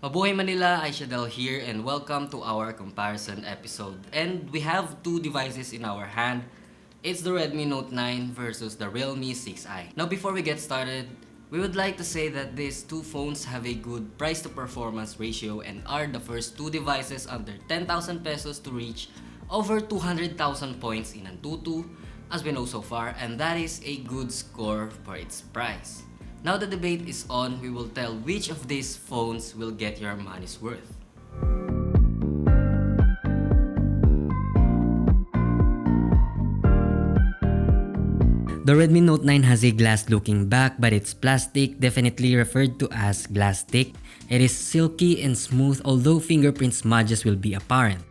Mabuhay Manila, Aishadel here and welcome to our comparison episode. And we have two devices in our hand. It's the Redmi Note 9 versus the Realme 6i. Now before we get started, we would like to say that these two phones have a good price to performance ratio and are the first two devices under 10,000 pesos to reach over 200,000 points in Antutu as we know so far, and that is a good score for its price. Now the debate is on, we will tell which of these phones will get your money's worth. The Redmi Note 9 has a glass looking back, but its plastic, definitely referred to as glass stick. It is silky and smooth, although fingerprint smudges will be apparent.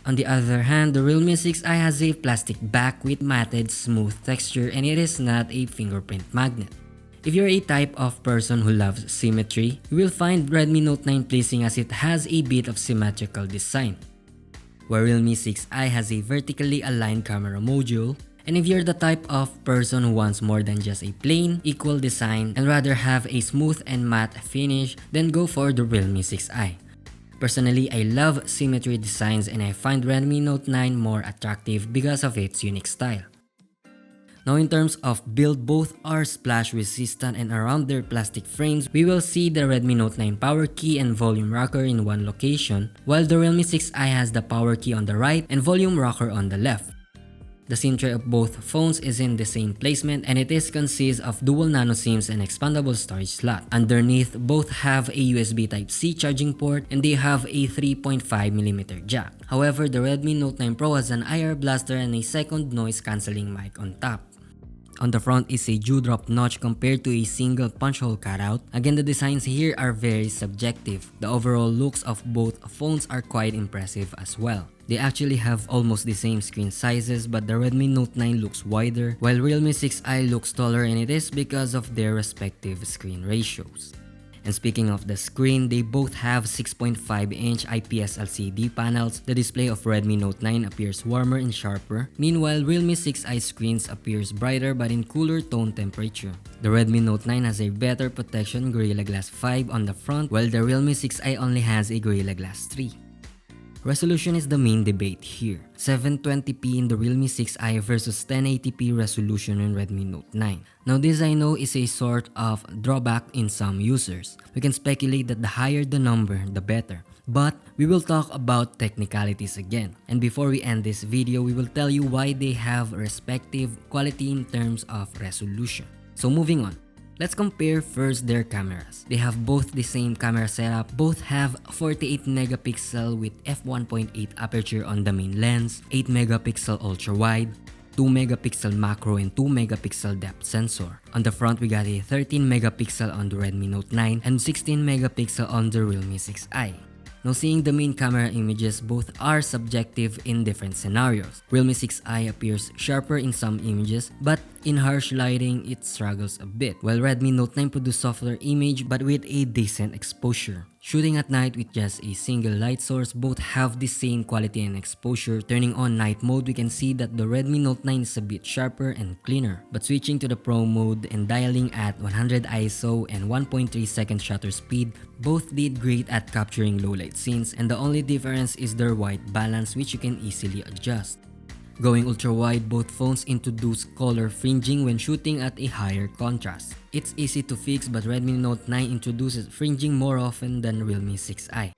On the other hand, the Realme 6i has a plastic back with matted smooth texture and it is not a fingerprint magnet. If you're a type of person who loves symmetry, you will find Redmi Note 9 pleasing as it has a bit of symmetrical design, where Realme 6i has a vertically aligned camera module. And if you're the type of person who wants more than just a plain, equal design and rather have a smooth and matte finish, then go for the Realme 6i. Personally, I love symmetry designs and I find Redmi Note 9 more attractive because of its unique style. Now in terms of build, both are splash resistant and around their plastic frames, we will see the Redmi Note 9 power key and volume rocker in one location, while the Realme 6i has the power key on the right and volume rocker on the left. The SIM tray of both phones is in the same placement and it is consists of dual nano SIMs and expandable storage slot. Underneath, both have a USB Type-C charging port and they have a 3.5mm jack. However, the Redmi Note 9 Pro has an IR blaster and a second noise cancelling mic on top. On the front is a dewdrop notch compared to a single punch hole cutout. Again, the designs here are very subjective. The overall looks of both phones are quite impressive as well. They actually have almost the same screen sizes, but the Redmi Note 9 looks wider while Realme 6i looks taller, and it is because of their respective screen ratios. And speaking of the screen, they both have 6.5-inch IPS LCD panels. The display of Redmi Note 9 appears warmer and sharper. Meanwhile, Realme 6i screens appears brighter but in cooler tone temperature. The Redmi Note 9 has a better protection Gorilla Glass 5 on the front, while the Realme 6i only has a Gorilla Glass 3. Resolution is the main debate here. 720p in the Realme 6i versus 1080p resolution in Redmi Note 9. Now this I know is a sort of drawback in some users. We can speculate that the higher the number, the better. But we will talk about technicalities again. And before we end this video, we will tell you why they have respective quality in terms of resolution. So moving on. Let's compare first their cameras. They have both the same camera setup. Both have 48 megapixel with f1.8 aperture on the main lens, 8 megapixel ultra wide, 2 megapixel macro and 2 megapixel depth sensor. On the front, we got a 13 megapixel on the Redmi Note 9 and 16 megapixel on the Realme 6i. Now seeing the main camera images, both are subjective in different scenarios. Realme 6i appears sharper in some images, but in harsh lighting, it struggles a bit, while Redmi Note 9 produces softer image but with a decent exposure. Shooting at night with just a single light source, both have the same quality and exposure. Turning on night mode, we can see that the Redmi Note 9 is a bit sharper and cleaner. But switching to the Pro mode and dialing at 100 ISO and 1.3 second shutter speed, both did great at capturing low light scenes, and the only difference is their white balance, which you can easily adjust. Going ultra-wide, both phones introduce color fringing when shooting at a higher contrast. It's easy to fix, but Redmi Note 9 introduces fringing more often than Realme 6i.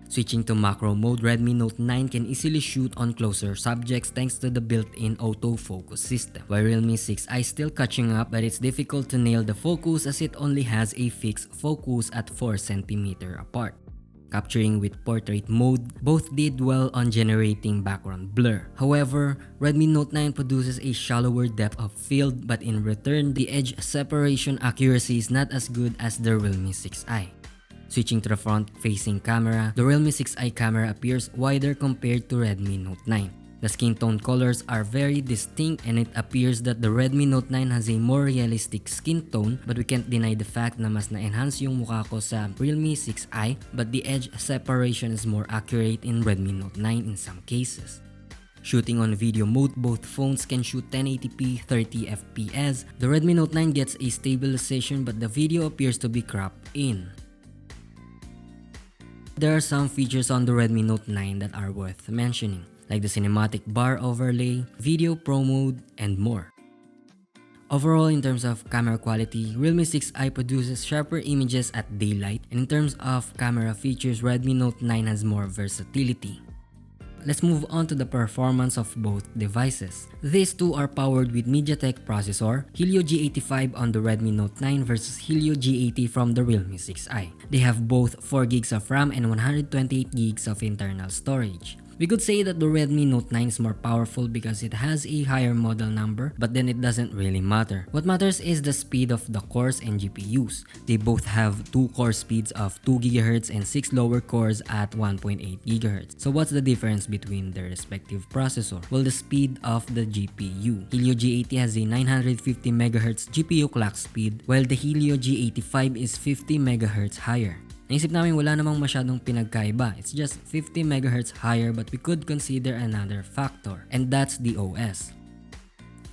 Switching to macro mode, Redmi Note 9 can easily shoot on closer subjects thanks to the built-in autofocus system, while Realme 6i is still catching up, but it's difficult to nail the focus as it only has a fixed focus at 4 cm apart. Capturing with portrait mode, both did well on generating background blur. However, Redmi Note 9 produces a shallower depth of field, but in return, the edge separation accuracy is not as good as the Realme 6i. Switching to the front-facing camera, the Realme 6i camera appears wider compared to Redmi Note 9. The skin tone colors are very distinct and it appears that the Redmi Note 9 has a more realistic skin tone, but we can't deny the fact na mas na-enhance yung mukha ko sa Realme 6i, but the edge separation is more accurate in Redmi Note 9 in some cases. Shooting on video mode, both phones can shoot 1080p 30fps. The Redmi Note 9 gets a stabilization but the video appears to be cropped in. There are some features on the Redmi Note 9 that are worth mentioning, like the cinematic bar overlay, video pro mode, and more. Overall, in terms of camera quality, Realme 6i produces sharper images at daylight, and in terms of camera features, Redmi Note 9 has more versatility. Let's move on to the performance of both devices. These two are powered with MediaTek processor, Helio G85 on the Redmi Note 9 versus Helio G80 from the Realme 6i. They have both 4GB of RAM and 128GB of internal storage. We could say that the Redmi Note 9 is more powerful because it has a higher model number, but then it doesn't really matter. What matters is the speed of the cores and GPUs. They both have 2 core speeds of 2GHz and 6 lower cores at 1.8GHz. So what's the difference between their respective processor? Well, the speed of the GPU. Helio G80 has a 950MHz GPU clock speed, while the Helio G85 is 50MHz higher. Naisip namin wala namang masyadong pinagkaiba, it's just 50MHz higher, but we could consider another factor, and that's the OS.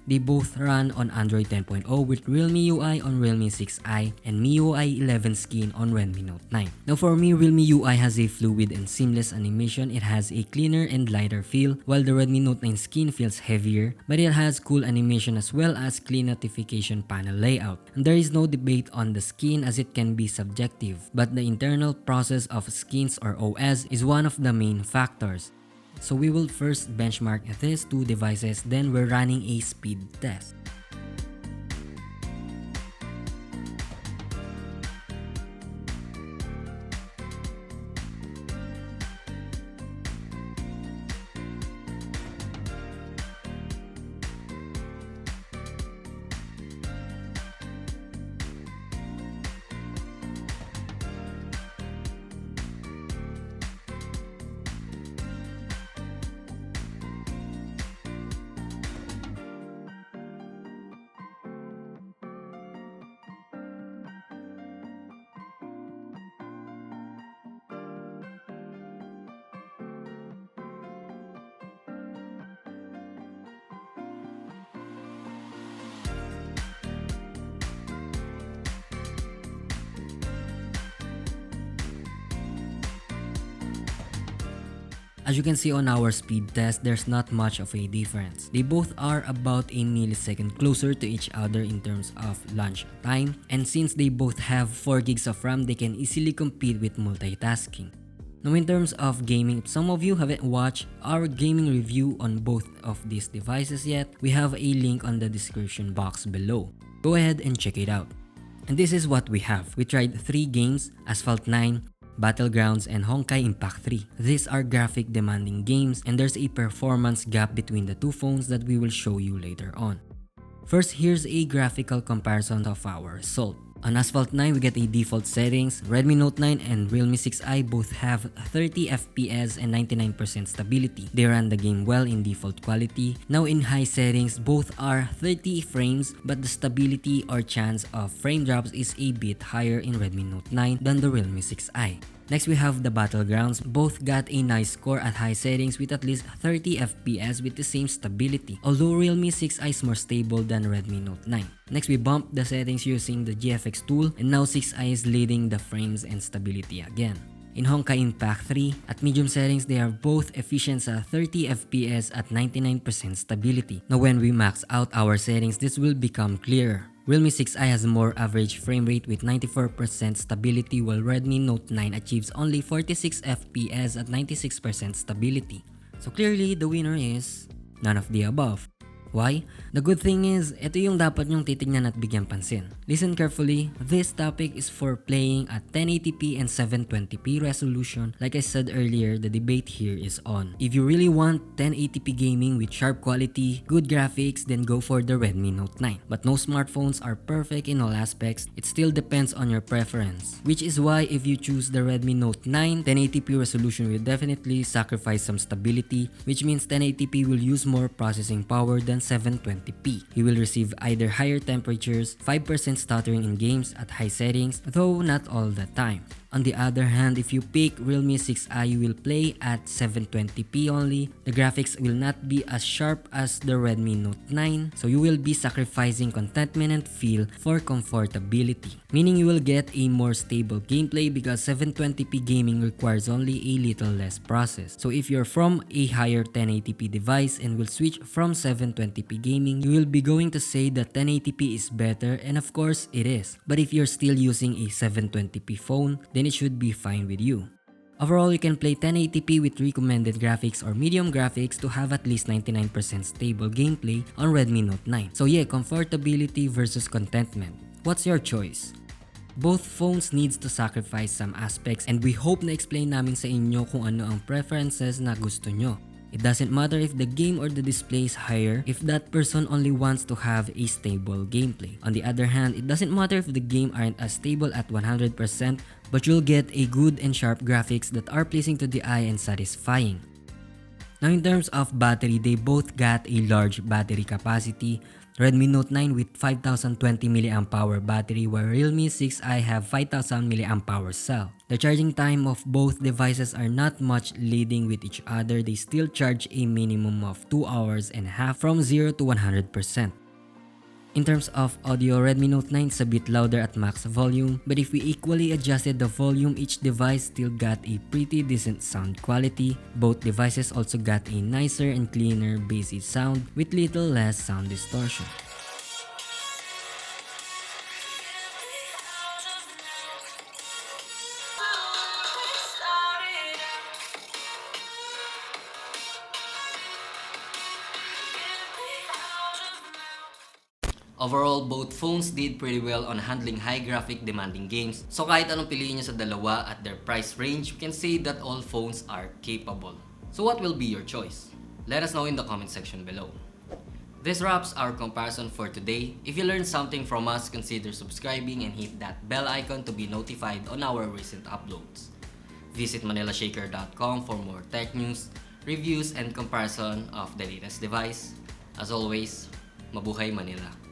They both run on Android 10.0 with Realme UI on Realme 6i and MIUI 11 skin on Redmi Note 9. Now for me, Realme UI has a fluid and seamless animation. It has a cleaner and lighter feel, while the Redmi Note 9 skin feels heavier, but it has cool animation as well as clean notification panel layout. And there is no debate on the skin as it can be subjective, but the internal process of skins or OS is one of the main factors. So we will first benchmark these two devices, then we're running a speed test. As you can see on our speed test, there's not much of a difference. They both are about a millisecond closer to each other in terms of launch time, and since they both have 4GB of RAM, they can easily compete with multitasking. Now in terms of gaming, if some of you haven't watched our gaming review on both of these devices yet, we have a link on the description box below. Go ahead and check it out. And this is what we have. We tried 3 games, Asphalt 9, Battlegrounds, and Honkai Impact 3. These are graphic demanding games and there's a performance gap between the two phones that we will show you later on. First, here's a graphical comparison of our result. On Asphalt 9, we get a default settings. Redmi Note 9 and Realme 6i both have 30 FPS and 99% stability. They run the game well in default quality. Now in high settings, both are 30 frames, but the stability or chance of frame drops is a bit higher in Redmi Note 9 than the Realme 6i. Next, we have the Battlegrounds. Both got a nice score at high settings with at least 30 FPS with the same stability, although Realme 6i is more stable than Redmi Note 9. Next, we bumped the settings using the GFX tool, and now 6i is leading the frames and stability again. In Honkai Impact 3, at medium settings, they are both efficient at 30 FPS at 99% stability. Now when we max out our settings, this will become clearer. Realme 6i has a more average frame rate with 94% stability, while Redmi Note 9 achieves only 46 FPS at 96% stability. So clearly, the winner is none of the above. Why? The good thing is, ito yung dapat nyong titignan at bigyan pansin. Listen carefully, this topic is for playing at 1080p and 720p resolution. Like I said earlier, the debate here is on. If you really want 1080p gaming with sharp quality, good graphics, then go for the Redmi Note 9. But no smartphones are perfect in all aspects. It still depends on your preference. Which is why if you choose the Redmi Note 9, 1080p resolution will definitely sacrifice some stability, which means 1080p will use more processing power than 720p. You will receive either higher temperatures, 5% stuttering in games at high settings, though not all the time. On the other hand, if you pick Realme 6i, you will play at 720p only. The graphics will not be as sharp as the Redmi Note 9, so you will be sacrificing contentment and feel for comfortability. Meaning you will get a more stable gameplay because 720p gaming requires only a little less process. So if you're from a higher 1080p device and will switch from 720p gaming, you will be going to say that 1080p is better, and of course it is. But if you're still using a 720p phone, then it should be fine with you. Overall, you can play 1080p with recommended graphics or medium graphics to have at least 99% stable gameplay on Redmi Note 9. So yeah, comfortability versus contentment. What's your choice? Both phones needs to sacrifice some aspects, and we hope na explain namin sa inyo kung ano ang preferences na gusto nyo. It doesn't matter if the game or the display is higher if that person only wants to have a stable gameplay. On the other hand, it doesn't matter if the game aren't as stable at 100%, but you'll get a good and sharp graphics that are pleasing to the eye and satisfying. Now in terms of battery, they both got a large battery capacity. Redmi Note 9 with 5020 mAh battery, while Realme 6i have 5000 mAh cell. The charging time of both devices are not much leading with each other. They still charge a minimum of 2 hours and a half from 0 to 100%. In terms of audio, Redmi Note 9 is a bit louder at max volume, but if we equally adjusted the volume, each device still got a pretty decent sound quality. Both devices also got a nicer and cleaner bassy sound with little less sound distortion. Overall, both phones did pretty well on handling high graphic demanding games. So kahit anong piliin nyo sa dalawa at their price range, we can say that all phones are capable. So what will be your choice? Let us know in the comment section below. This wraps our comparison for today. If you learned something from us, consider subscribing and hit that bell icon to be notified on our recent uploads. Visit manilashaker.com for more tech news, reviews, and comparison of the latest device. As always, mabuhay Manila!